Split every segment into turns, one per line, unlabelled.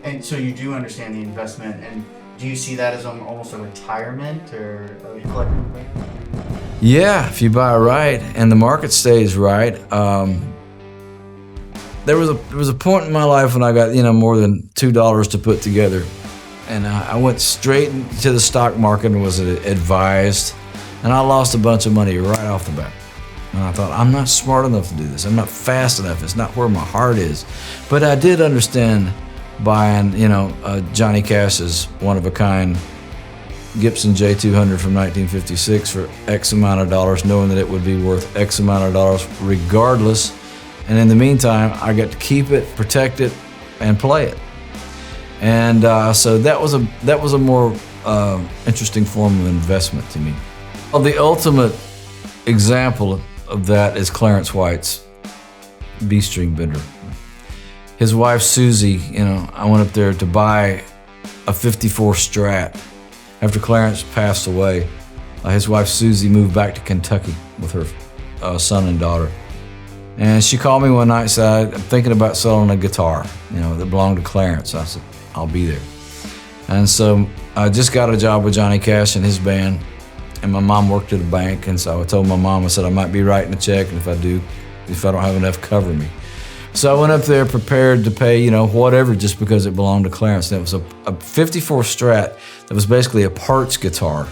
And so you do understand the investment, and do you see that as almost a retirement or a collecting thing?
Yeah, if you buy right and the market stays right. There was a point in my life when I got more than $2 to put together, and I went straight into the stock market and was advised, and I lost a bunch of money right off the bat. And I thought, I'm not smart enough to do this. I'm not fast enough. It's not where my heart is. But I did understand buying, Johnny Cash's one-of-a-kind Gibson J200 from 1956 for X amount of dollars, knowing that it would be worth X amount of dollars regardless. And in the meantime, I got to keep it, protect it, and play it. And so that was a more interesting form of investment to me. Well, the ultimate example of that is Clarence White's B-string bender. His wife Susie, I went up there to buy a '54 Strat. After Clarence passed away, his wife Susie moved back to Kentucky with her son and daughter. And she called me one night and said, I'm thinking about selling a guitar, that belonged to Clarence. I said, I'll be there. And so I just got a job with Johnny Cash and his band, and my mom worked at a bank, and so I told my mom, I said, I might be writing a check, and if I don't have enough, cover me. So I went up there prepared to pay, whatever, just because it belonged to Clarence. And it was a '54 Strat that was basically a parts guitar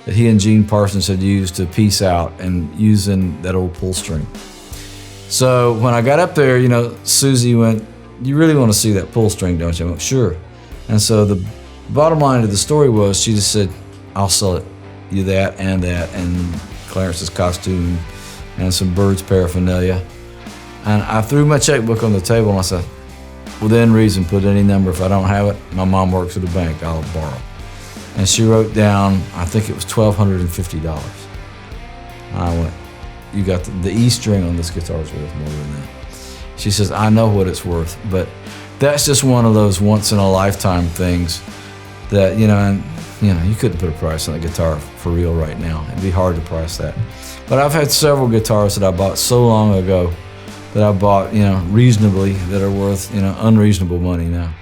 that he and Gene Parsons had used to piece out and using that old pull string. So when I got up there, Susie went, you really want to see that pull string, don't you? I went, sure. And so the bottom line of the story was, she just said, I'll sell it, you that, and Clarence's costume, and some Birds paraphernalia. And I threw my checkbook on the table and I said, within reason, put any number. If I don't have it, my mom works at a bank, I'll borrow. And she wrote down, I think it was $1,250. And I went, you got the E string on this guitar is worth more than that. She says, I know what it's worth, but that's just one of those once in a lifetime things that, you couldn't put a price on a guitar for real right now. It'd be hard to price that. But I've had several guitars that I bought so long ago that I bought, reasonably, that are worth, unreasonable money now.